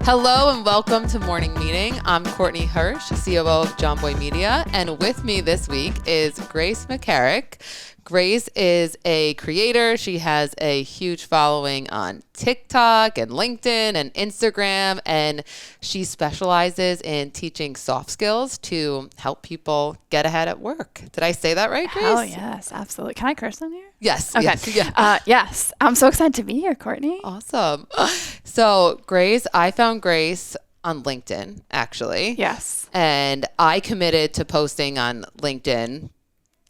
Hello and welcome to Morning Meeting. I'm Courtney Hirsch, COO of Jomboy Media, and with me this week is Grace McCarrick. Grace is a creator. She has a huge following on TikTok and LinkedIn and Instagram, and she specializes in teaching soft skills to help people get ahead at work. Did I say that right, Grace? Oh, yes, absolutely. Can I curse on here? Yes. Okay. Yes, yeah. Yes. I'm so excited to be here, Courtney. Awesome. So, Grace, I found Grace on LinkedIn, actually. Yes. And I committed to posting on LinkedIn,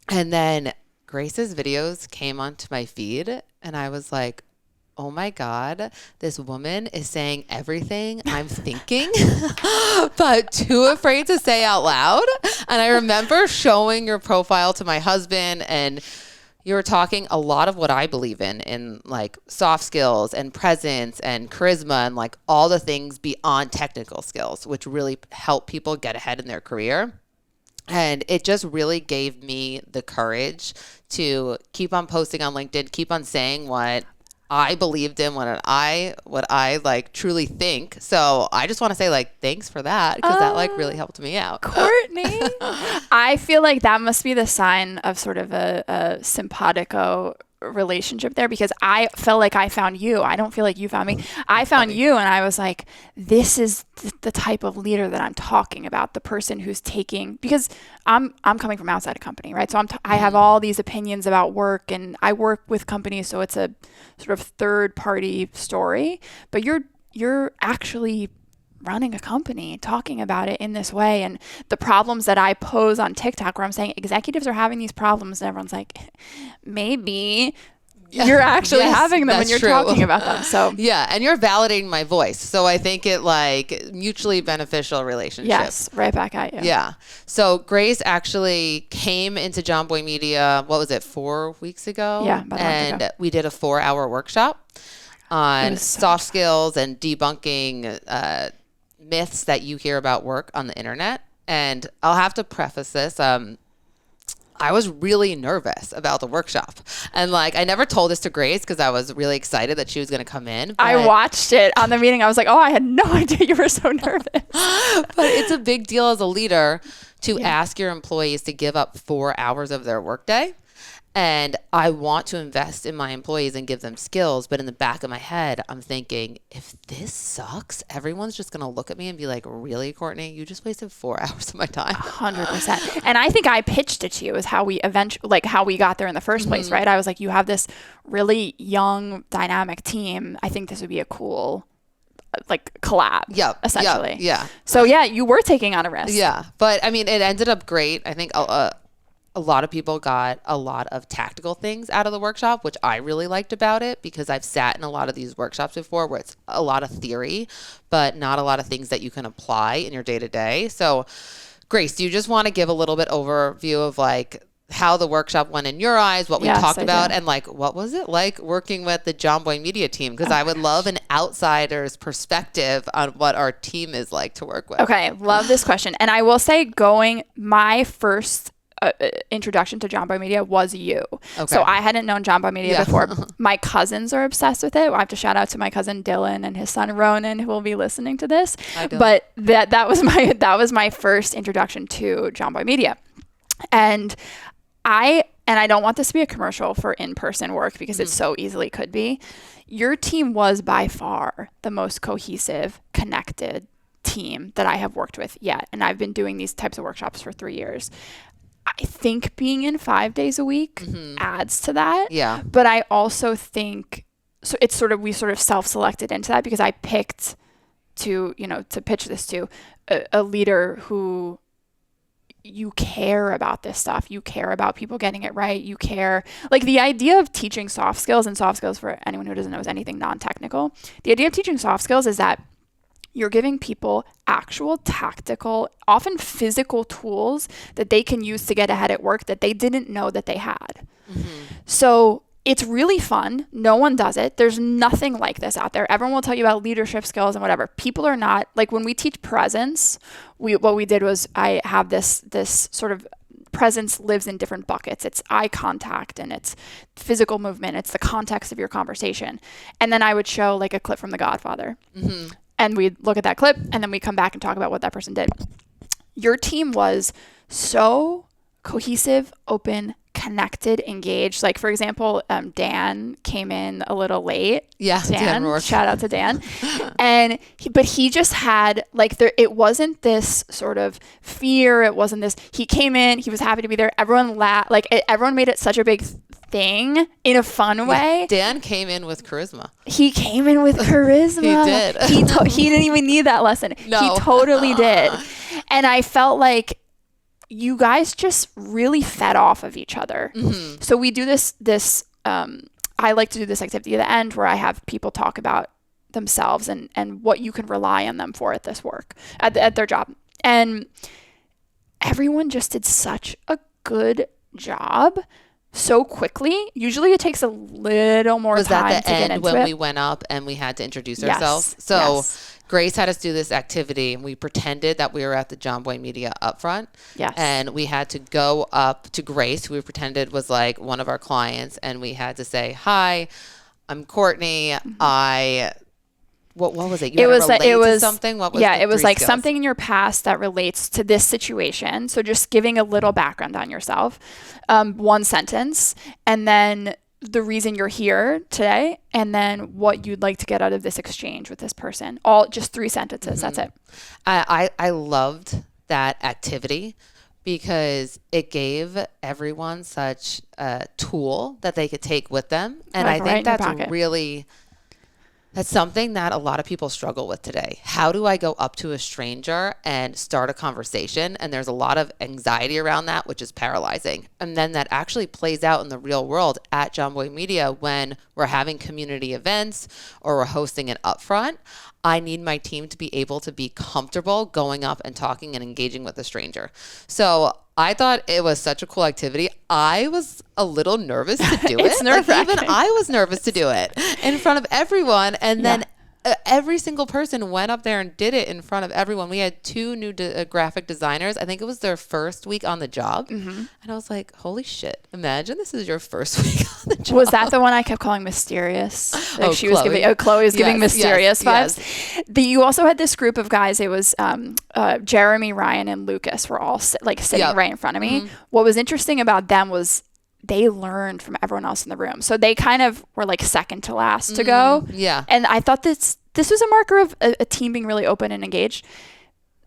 and then Grace's videos came onto my feed and I was like, oh my God, this woman is saying everything I'm thinking, but too afraid to say out loud. And I remember showing your profile to my husband, and you were talking a lot of what I believe in like soft skills and presence and charisma and like all the things beyond technical skills, which really help people get ahead in their career. And it just really gave me the courage to keep on posting on LinkedIn, keep on saying what I believed in, what I like truly think. So I just want to say like, thanks for that, because that like really helped me out. Courtney, I feel like that must be the sign of sort of a simpatico relationship there, because I felt like I found you. I don't feel like you found me. I found you, and I was like, this is the type of leader that I'm talking about, the person who's taking, because I'm coming from outside a company, right? So I have all these opinions about work, and I work with companies, so it's a sort of third party story, but you're actually running a company, talking about it in this way. And the problems that I pose on TikTok, where I'm saying executives are having these problems, and everyone's like, maybe you're actually having them when you're talking about them. So yeah, and you're validating my voice. So I think it like mutually beneficial relationship. Yes, right back at you. Yeah. So Grace actually came into Jomboy Media, what was it, 4 weeks ago? Yeah, about a month ago. We did a 4-hour workshop on soft skills and debunking myths that you hear about work on the internet. And I'll have to preface this. I was really nervous about the workshop. And like, I never told this to Grace because I was really excited that she was going to come in. I watched it on the meeting. I was like, oh, I had no idea you were so nervous. But it's a big deal as a leader to ask your employees to give up 4 hours of their workday. And I want to invest in my employees and give them skills. But in the back of my head, I'm thinking, if this sucks, everyone's just going to look at me and be like, really, Courtney, you just wasted 4 hours of my time. 100%. And I think I pitched it to you as how we how we got there in the first place, right? I was like, you have this really young, dynamic team. I think this would be a cool like collab, essentially. Yeah. So yeah, you were taking on a risk. Yeah. But I mean, it ended up great. I think a lot of people got a lot of tactical things out of the workshop, which I really liked about it, because I've sat in a lot of these workshops before where it's a lot of theory, but not a lot of things that you can apply in your day to day. So Grace, do you just want to give a little bit overview of like how the workshop went in your eyes, what we talked about, and like, what was it like working with the Jomboy Media team? Because I would love an outsider's perspective on what our team is like to work with. Okay. Love this question. And I will say my first introduction to Jomboy Media was you. Okay. So I hadn't known Jomboy Media before. My cousins are obsessed with it. I have to shout out to my cousin Dylan and his son Ronan, who will be listening to this. But that was my first introduction to Jomboy Media. And I don't want this to be a commercial for in-person work, because it so easily could be. Your team was by far the most cohesive, connected team that I have worked with yet. And I've been doing these types of workshops for 3 years. I think being in 5 days a week adds to that. Yeah. But I also think, so it's we sort of self-selected into that, because I picked to pitch this to a leader who, you care about this stuff. You care about people getting it right. You care, like the idea of teaching soft skills, and soft skills for anyone who doesn't know is anything non-technical. The idea of teaching soft skills is that you're giving people actual tactical, often physical tools that they can use to get ahead at work that they didn't know that they had. So it's really fun. No one does it. There's nothing like this out there. Everyone will tell you about leadership skills and whatever. People are not, like when we teach presence, what we did was I have this sort of presence lives in different buckets. It's eye contact and it's physical movement. It's the context of your conversation. And then I would show like a clip from The Godfather. and we look at that clip, and then we come back and talk about what that person did. Your team was so cohesive, open, connected, engaged. Like, for example, Dan came in a little late. Yeah, Dan Rourke. Shout out to Dan. But he just had like it wasn't this sort of fear. It wasn't this. He came in. He was happy to be there. Everyone laughed. Like everyone made it such a big thing in a fun way. Dan came in with charisma. He came in with charisma. He did. He didn't even need that lesson. No. He totally did. And I felt like you guys just really fed off of each other. Mm-hmm. So we do this I like to do this activity at the end where I have people talk about themselves and what you can rely on them for at this work, at their job. And everyone just did such a good job so quickly. Usually it takes a little more time to get into it. Was that the end when we went up and we had to introduce ourselves? So yes. Grace had us do this activity, and we pretended that we were at the Jomboy Media upfront. Yes. And we had to go up to Grace, who we pretended was like one of our clients, and we had to say, "Hi, I'm Courtney. Mm-hmm. What was it? You had to relate to something? What was it was like skills? Something in your past that relates to this situation. So just giving a little background on yourself, one sentence, and then the reason you're here today, and then what you'd like to get out of this exchange with this person. All just 3 sentences. Mm-hmm. That's it. I loved that activity because it gave everyone such a tool that they could take with them. And I think that's something that a lot of people struggle with today. How do I go up to a stranger and start a conversation? And there's a lot of anxiety around that, which is paralyzing. And then that actually plays out in the real world at Jomboy Media when we're having community events or we're hosting an upfront. I need my team to be able to be comfortable going up and talking and engaging with a stranger. So I thought it was such a cool activity. I was a little nervous to do it. It's nerve-wracking. Even I was nervous to do it in front of everyone. And then every single person went up there and did it in front of everyone. We had 2 new graphic designers. I think it was their first week on the job. Mm-hmm. And I was like, holy shit, imagine this is your first week on the job. Was that the one I kept calling mysterious? Like Chloe was giving mysterious vibes. Yes. You also had this group of guys. It was Jeremy, Ryan, and Lucas were all sitting right in front of me. Mm-hmm. What was interesting about them was they learned from everyone else in the room. So they kind of were like second to last to go. Yeah. And I thought this was a marker of a team being really open and engaged.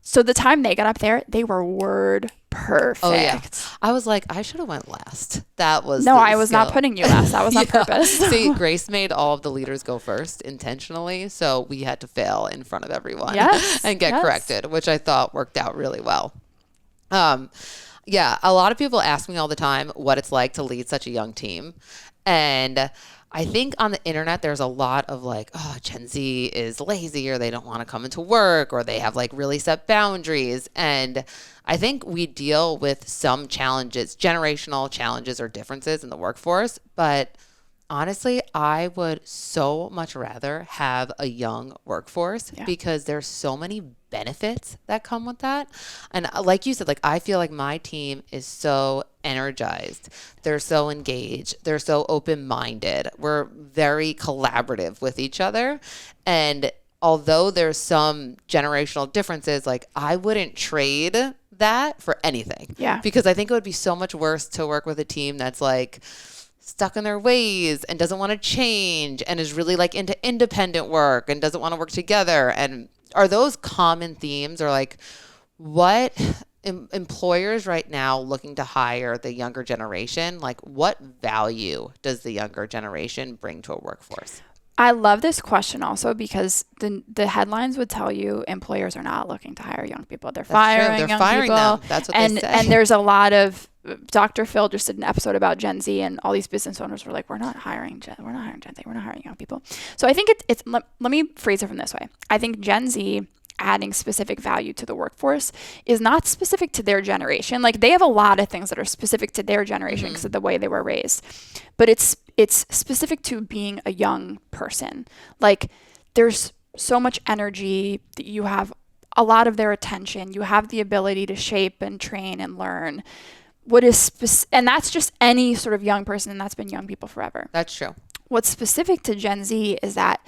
So the time they got up there, they were word perfect. Oh, yeah. I was like, I should have went last. That was I was not putting you last. That was on purpose. See, Grace made all of the leaders go first intentionally. So we had to fail in front of everyone and get corrected, which I thought worked out really well. Yeah, a lot of people ask me all the time what it's like to lead such a young team. And I think on the internet, there's a lot of like, oh, Gen Z is lazy or they don't want to come into work or they have like really set boundaries. And I think we deal with some challenges, generational challenges or differences in the workforce. But honestly, I would so much rather have a young workforce because there's so many benefits that come with that. And like you said, like I feel like my team is so energized. They're so engaged. They're so open-minded. We're very collaborative with each other. And although there's some generational differences, like I wouldn't trade that for anything. Yeah. Because I think it would be so much worse to work with a team that's like stuck in their ways and doesn't want to change and is really like into independent work and doesn't want to work together. And are those common themes or like what employers right now looking to hire the younger generation, like what value does the younger generation bring to a workforce? I love this question also because the headlines would tell you employers are not looking to hire young people. They're firing young people. Them. That's what they say. And there's a lot of Dr. Phil just did an episode about Gen Z and all these business owners were like, we're not hiring Gen Z. We're not hiring young people. So I think it's let me phrase it from this way. I think Gen Z adding specific value to the workforce is not specific to their generation. Like they have a lot of things that are specific to their generation because of the way they were raised. But it's specific to being a young person. Like there's so much energy that you have a lot of their attention. You have the ability to shape and train and learn. And that's just any sort of young person, and that's been young people forever. That's true. What's specific to Gen Z is that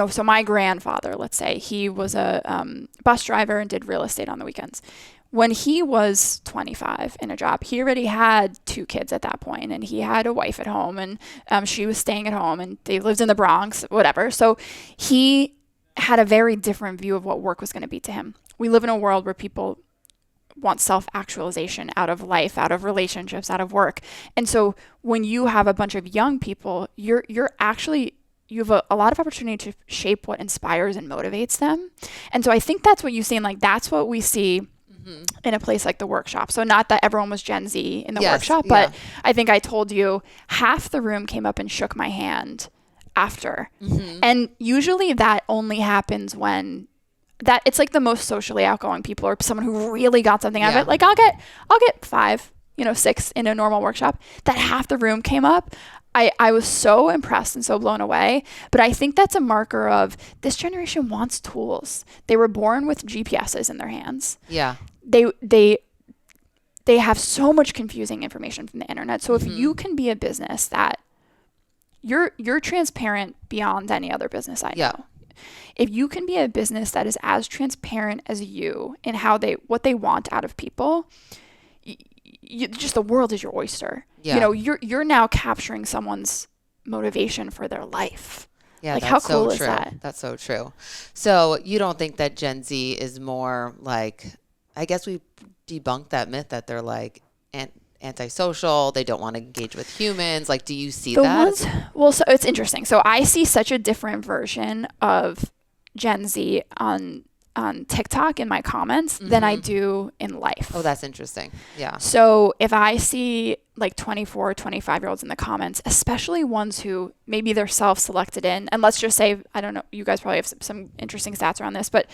so my grandfather, let's say, he was a bus driver and did real estate on the weekends. When he was 25 in a job, he already had 2 kids at that point, and he had a wife at home, and she was staying at home, and they lived in the Bronx, whatever. So he had a very different view of what work was going to be to him. We live in a world where people want self-actualization out of life, out of relationships, out of work. And so when you have a bunch of young people, you have a lot of opportunity to shape what inspires and motivates them. And so I think that's what you see, and like that's what we see in a place like the workshop. So not that everyone was Gen Z in the workshop, but I think I told you half the room came up and shook my hand after. And usually that only happens when that it's like the most socially outgoing people or someone who really got something out of it. Like I'll get 5, 6 in a normal workshop. That half the room came up. I was so impressed and so blown away. But I think that's a marker of this generation wants tools. They were born with GPSs in their hands. Yeah. They have so much confusing information from the internet. So if you can be a business that you're transparent beyond any other business I know. Yeah. If you can be a business that is as transparent as you in what they want out of people, just the world is your oyster. Yeah. You're now capturing someone's motivation for their life. Yeah, like that's how cool so is true. that? That's so true. So you don't think that Gen Z is more like, I guess we debunked that myth that they're like antisocial, they don't want to engage with humans. Like, do you see that? Well, so it's interesting. So I see such a different version of Gen Z on TikTok in my comments than I do in life. Oh, that's interesting. Yeah. So if I see like 24, 25-year-olds in the comments, especially ones who maybe they're self-selected in, and let's just say, I don't know, you guys probably have some interesting stats around this, but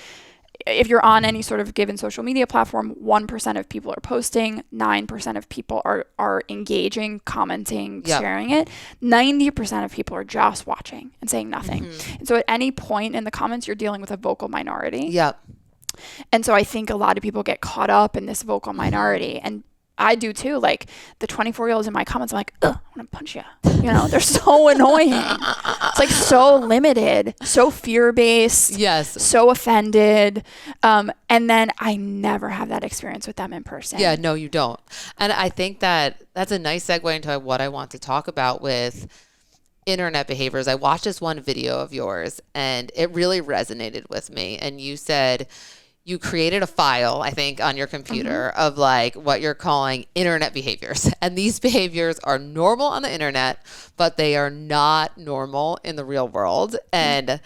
if you're on any sort of given social media platform, 1% of people are posting, 9% of people are engaging, commenting, sharing it. 90% of people are just watching and saying nothing. And so at any point in the comments, you're dealing with a vocal minority. Yep. And so I think a lot of people get caught up in this vocal minority. And I do too. Like the 24-year-olds in my comments, I'm like, ugh, I want to punch you. They're so annoying. It's like so limited, so fear-based. Yes. So offended. And then I never have that experience with them in person. Yeah, no, you don't. And I think that's a nice segue into what I want to talk about with internet behaviors. I watched this one video of yours and it really resonated with me. And you said you created a file, I think, on your computer of like what you're calling internet behaviors. And these behaviors are normal on the internet, but they are not normal in the real world. And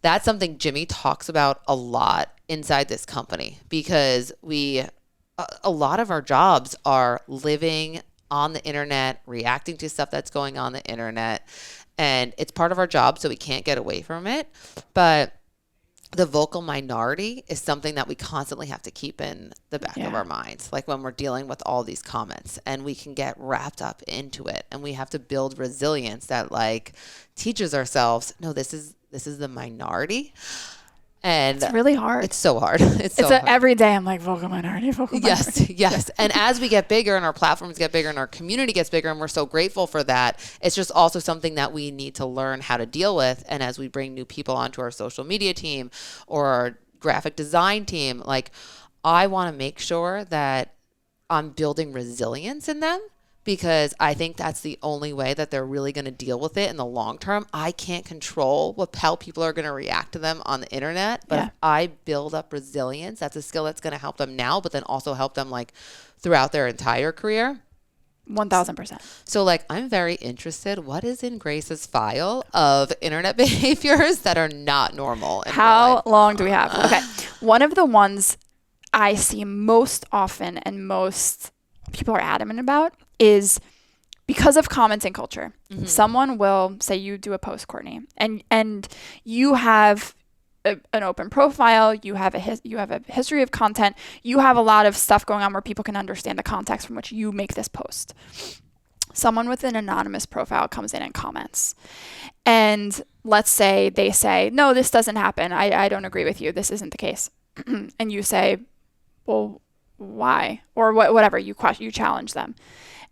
that's something Jimmy talks about a lot inside this company because a lot of our jobs are living on the internet, reacting to stuff that's going on the internet. And it's part of our job, so we can't get away from it. But the vocal minority is something that we constantly have to keep in the back of our minds, like when we're dealing with all these comments, and we can get wrapped up into it, and we have to build resilience that like teaches ourselves, no, this is the minority. And it's really hard. It's so hard. Every day I'm like vocal minority. Yes. And as we get bigger and our platforms get bigger and our community gets bigger, and we're so grateful for that, it's just also something that we need to learn how to deal with. And as we bring new people onto our social media team or our graphic design team, like I want to make sure that I'm building resilience in them, because I think that's the only way that they're really going to deal with it in the long term. I can't control how people are going to react to them on the internet, but if I build up resilience, that's a skill that's going to help them now, but then also help them like throughout their entire career. 1000%. So like, I'm very interested. What is in Grace's file of internet behaviors that are not normal? How long do we have? Okay. One of the ones I see most often and most people are adamant about is because of commenting culture. Someone will say, you do a post, Courtney, and you have an open profile, you have a history of content, you have a lot of stuff going on where people can understand the context from which you make this post. Someone with an anonymous profile comes in and comments, and let's say they say, no, this doesn't happen, I don't agree with you, this isn't the case. And you say, well, why? Or whatever, you challenge them.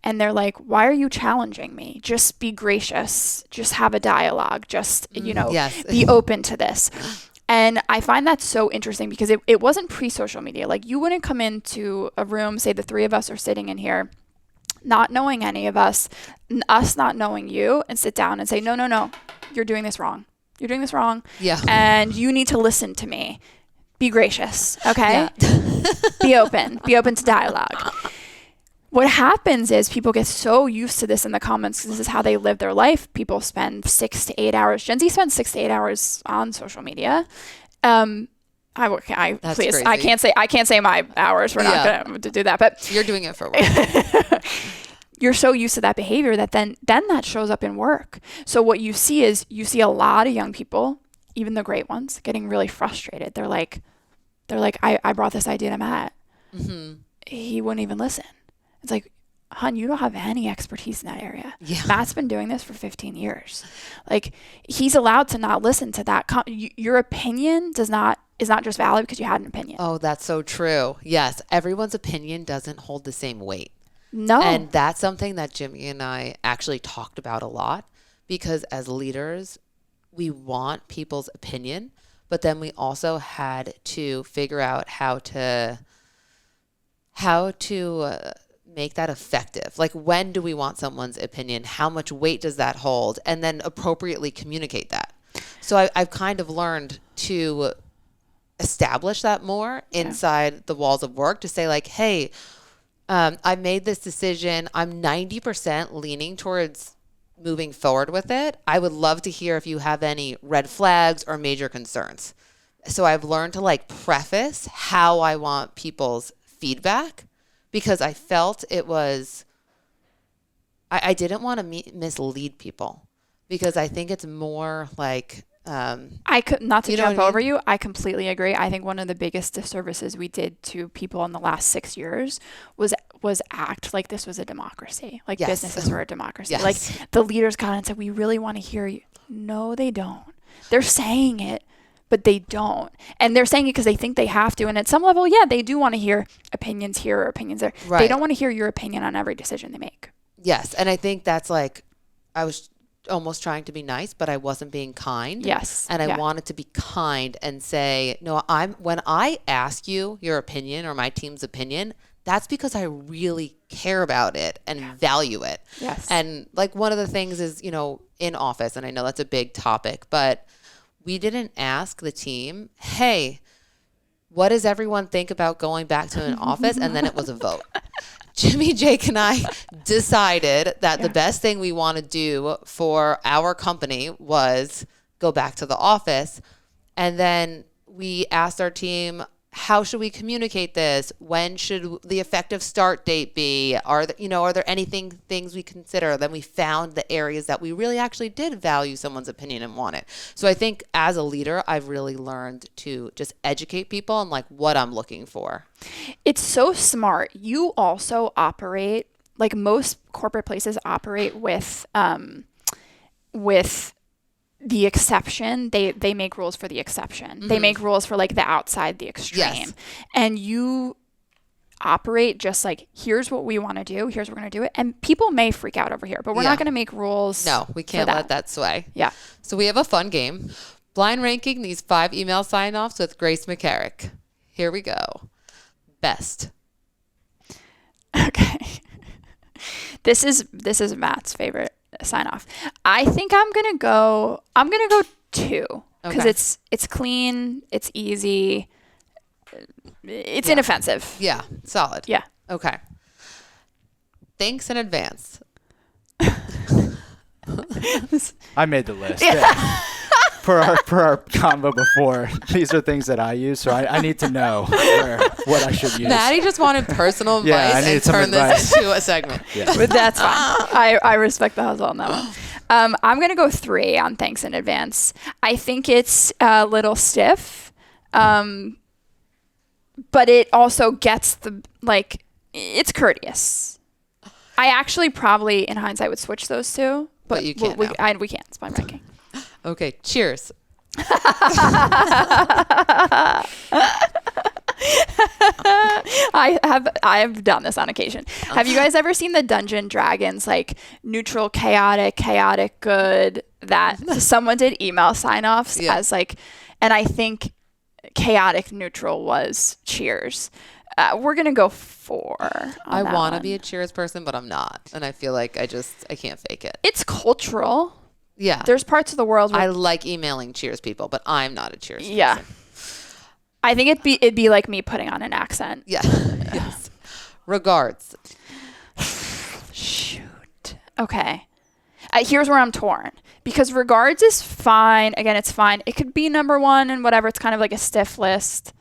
and they're like, why are you challenging me? Just be gracious. Just have a dialogue. Just, Yes. be open to this. And I find that so interesting because it wasn't pre-social media. Like, you wouldn't come into a room, say the three of us are sitting in here, not knowing any of us not knowing you, and sit down and say, no, you're doing this wrong. You're doing this wrong. Yeah. And you need to listen to me. Be gracious, okay? Yeah. Be open to dialogue. What happens is people get so used to this in the comments. This is how they live their life. People spend 6 to 8 hours. Gen Z spends 6 to 8 hours on social media. That's crazy. I can't say my hours. We're not going to do that. But you're doing it for work. You're so used to that behavior that then that shows up in work. So what you see is a lot of young people, even the great ones, getting really frustrated. They're like, I brought this idea to Matt. Mm-hmm. He wouldn't even listen. It's like, hon, you don't have any expertise in that area. Yeah. Matt's been doing this for 15 years. Like, he's allowed to not listen to that. Your opinion is not just valid because you had an opinion. Oh, that's so true. Yes. Everyone's opinion doesn't hold the same weight. No. And that's something that Jimmy and I actually talked about a lot, because as leaders, we want people's opinion, but then we also had to figure out how to make that effective. Like, when do we want someone's opinion? How much weight does that hold? And then appropriately communicate that. So I've kind of learned to establish that more inside the walls of work, to say like, hey, I made this decision. I'm 90% leaning towards moving forward with it. I would love to hear if you have any red flags or major concerns. So I've learned to like preface how I want people's feedback, because I felt it was, I didn't want to mislead people, because I think it's more like, I could not to jump over you. I completely agree. I think one of the biggest disservices we did to people in the last 6 years was act like this was a democracy, like businesses were a democracy. Yes. Like, the leaders got in and said, we really want to hear you. No, they don't. They're saying it, but they don't. And they're saying it because they think they have to. And at some level, they do want to hear opinions here or opinions there. Right. They don't want to hear your opinion on every decision they make. Yes. And I think that's like, I was almost trying to be nice, but I wasn't being kind. Yes. And I wanted to be kind and say, no, when I ask you your opinion or my team's opinion, that's because I really care about it and value it. Yes. And like, one of the things is, in office, and I know that's a big topic, but we didn't ask the team, hey, what does everyone think about going back to an office? And then it was a vote. Jimmy, Jake, and I decided that the best thing we want to do for our company was go back to the office. And then we asked our team, how should we communicate this? When should the effective start date be? Are there things we consider? Then we found the areas that we really actually did value someone's opinion and want it. So I think as a leader, I've really learned to just educate people on like what I'm looking for. It's so smart. You also operate, like most corporate places operate with the exception. They make rules for the exception. Mm-hmm. They make rules for like the outside, the extreme. Yes. And you operate just like, here's what we want to do. Here's what we're going to do it. And people may freak out over here, but we're not going to make rules. No, we can't let that sway. Yeah. So we have a fun game. Blind ranking these 5 email sign-offs with Grace McCarrick. Here we go. Best. Okay. This is Matt's favorite sign off. I think I'm gonna go 2 because it's clean, it's easy, it's inoffensive. Yeah, solid. Yeah. Okay. Thanks in advance. I made the list. Yeah. For our convo before, these are things that I use, so I need to know what I should use. Maddie just wanted personal advice and turned this into a segment. Yeah. But that's fine. I respect the hustle on that one. I'm going to go 3 on thanks in advance. I think it's a little stiff, but it also gets it's courteous. I actually probably, in hindsight, would switch those 2. But you can't. We can't. It's blind ranking. Okay, cheers. I I've done this on occasion. Have you guys ever seen the Dungeon Dragons, like neutral, chaotic, good, that someone did email sign-offs as like, and I think chaotic neutral was cheers. We're going to go 4. I want to be a cheers person, but I'm not. And I feel like I can't fake it. It's cultural. Yeah. There's parts of the world where I like emailing cheers people, but I'm not a cheers person. Yeah. I think it'd be like me putting on an accent. Yeah. Yes. Regards. Shoot. Okay. Here's where I'm torn. Because regards is fine. Again, it's fine. It could be number 1 and whatever. It's kind of like a stiff list.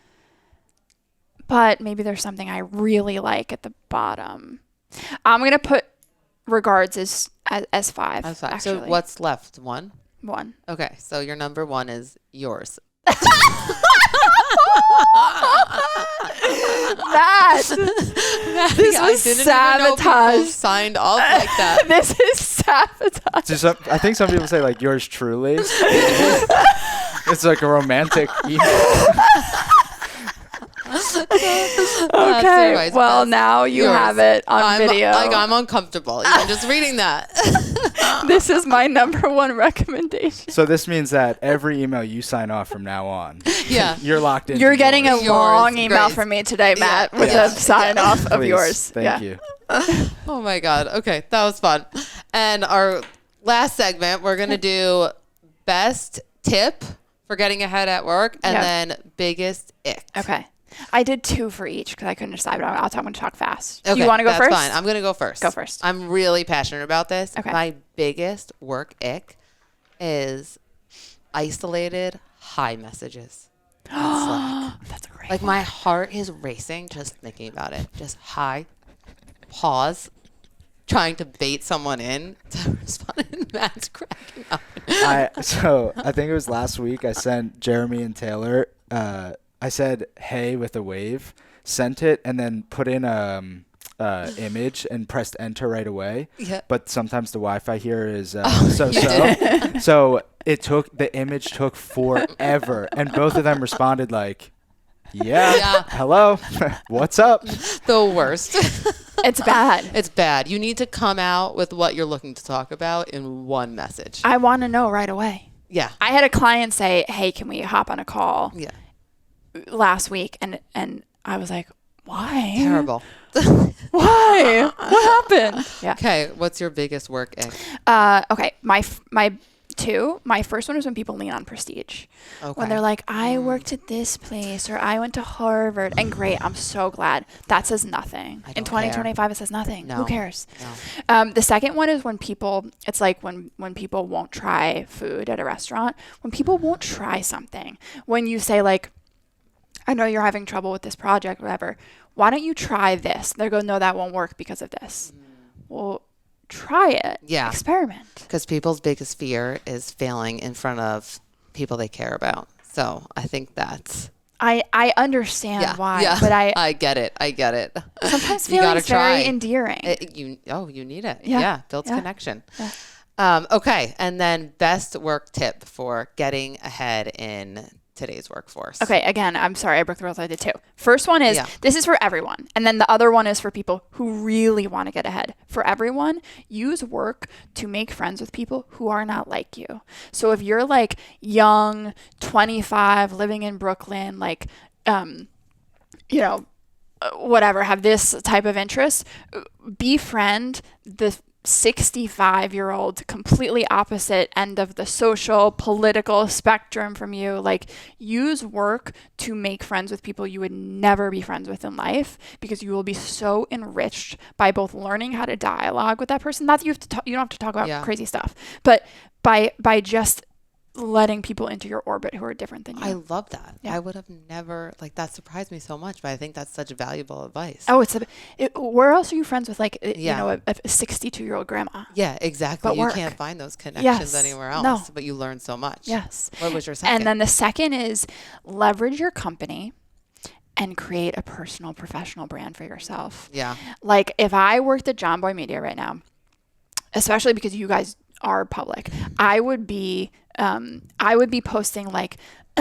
But maybe there's something I really like at the bottom. I'm going to put regards as 5. As 5. Actually. So what's left? 1? 1. Okay. So your number 1 is yours. This was sabotage. Signed off like that. This is sabotage. I think some people say like yours truly. It's like a romantic email. Okay. Well, now you have it on video. I'm uncomfortable even just reading that. This is my number 1 recommendation. So this means that every email you sign off from now on, you're locked in. You're getting a long email Grace. from me today, Matt, with a sign off of Please, yours. Thank you. Oh my God. Okay. That was fun. And our last segment, we're going to do best tip for getting ahead at work and then biggest ick. Okay. I did 2 for each because I couldn't decide, but I'm going to talk fast. Okay, Do you want to go first? That's fine. I'm going to go first. Go first. I'm really passionate about this. Okay. My biggest work ick is isolated hi messages on Slack. That's a great Like my heart is racing just thinking about it. Just hi, pause, trying to bait someone in to respond. And Matt's cracking up. I think it was last week I sent Jeremy and Taylor I said hey with a wave, sent it, and then put in image and pressed enter right away. Yeah. But sometimes the Wi-Fi here is so the image took forever, and both of them responded like, yeah. Hello, what's up? The worst. It's bad. It's bad. You need to come out with what you're looking to talk about in one message. I want to know right away. Yeah. I had a client say, hey, can we hop on a call? Yeah. Last week, and I was like, why? Terrible. Why? What happened? Yeah. Okay, what's your biggest work ick? Okay, my 2. My first one is when people lean on prestige. Okay. When they're like, I worked at this place, or I went to Harvard, and great, I'm so glad. That says nothing. In 2025, it says nothing. No. Who cares? No. The second one is when people, it's like when people won't try food at a restaurant. When people won't try something. When you say like, I know you're having trouble with this project, whatever. Why don't you try this? They go, no, that won't work because of this. Well, try it. Yeah. Experiment. Because people's biggest fear is failing in front of people they care about. So I think that's... I understand why, but I get it. sometimes feeling is very endearing. You need it. Yeah. Builds connection. Okay, and then best work tip for getting ahead in today's workforce. Okay, again, I'm sorry, I broke the rules. I did 2. First one is, this is for everyone. And then the other one is for people who really want to get ahead. For everyone, use work to make friends with people who are not like you. So if you're like young, 25, living in Brooklyn, like, whatever, have this type of interest, befriend the 65-year-old completely opposite end of the social political spectrum from you. Like, use work to make friends with people you would never be friends with in life, because you will be so enriched by both learning how to dialogue with that person. Not that you don't have to talk about crazy stuff, but by just letting people into your orbit who are different than you. I love that. I would have never, that surprised me so much, but I think that's such valuable advice. Oh, where else are you friends with, a 62-year-old grandma? Yeah, exactly. But you work. can't find those connections anywhere else, but you learn so much. Yes. What was your second? And then the second is leverage your company and create a personal, professional brand for yourself. Yeah. Like, if I worked at Jomboy Media right now, especially because you guys are public, I would be posting like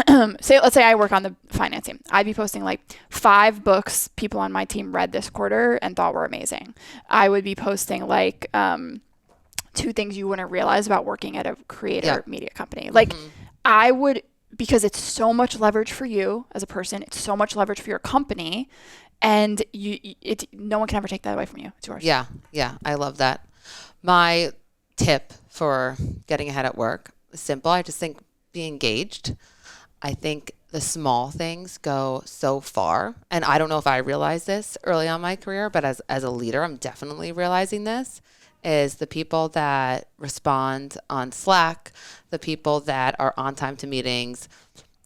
let's say I work on the finance team. I'd be posting like 5 books people on my team read this quarter and thought were amazing. I would be posting like 2 things you wouldn't realize about working at a creator media company. Like I would, because it's so much leverage for you as a person, it's so much leverage for your company, and no one can ever take that away from you. It's yours. Yeah, I love that. My tip for getting ahead at work is simple. I just think be engaged. I think the small things go so far. And I don't know if I realized this early on in my career, but as a leader, I'm definitely realizing this, is the people that respond on Slack, the people that are on time to meetings.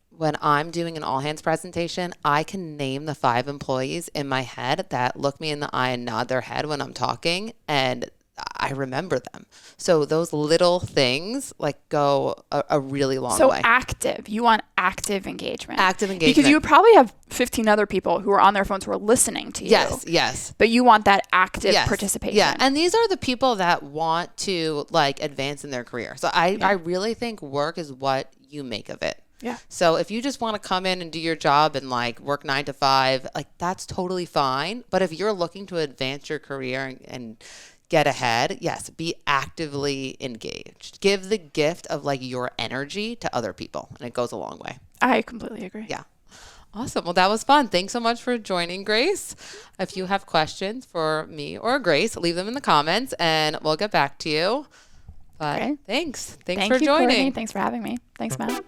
When I'm doing an all hands presentation, I can name the 5 employees in my head that look me in the eye and nod their head when I'm talking, and I remember them. So those little things like go a really long way. So active. You want active engagement. Active engagement. Because you would probably have 15 other people who are on their phones who are listening to you. Yes. But you want that active participation. Yeah. And these are the people that want to like advance in their career. So I really think work is what you make of it. Yeah. So if you just want to come in and do your job and like work 9 to 5, like that's totally fine. But if you're looking to advance your career and get ahead, yes, be actively engaged. Give the gift of like your energy to other people, and it goes a long way. I completely agree. Yeah. Awesome. Well, that was fun. Thanks so much for joining, Grace. If you have questions for me or Grace, leave them in the comments and we'll get back to you. But Okay. thanks. Thank for you, joining. Courtney. Thanks for having me. Thanks, Matt.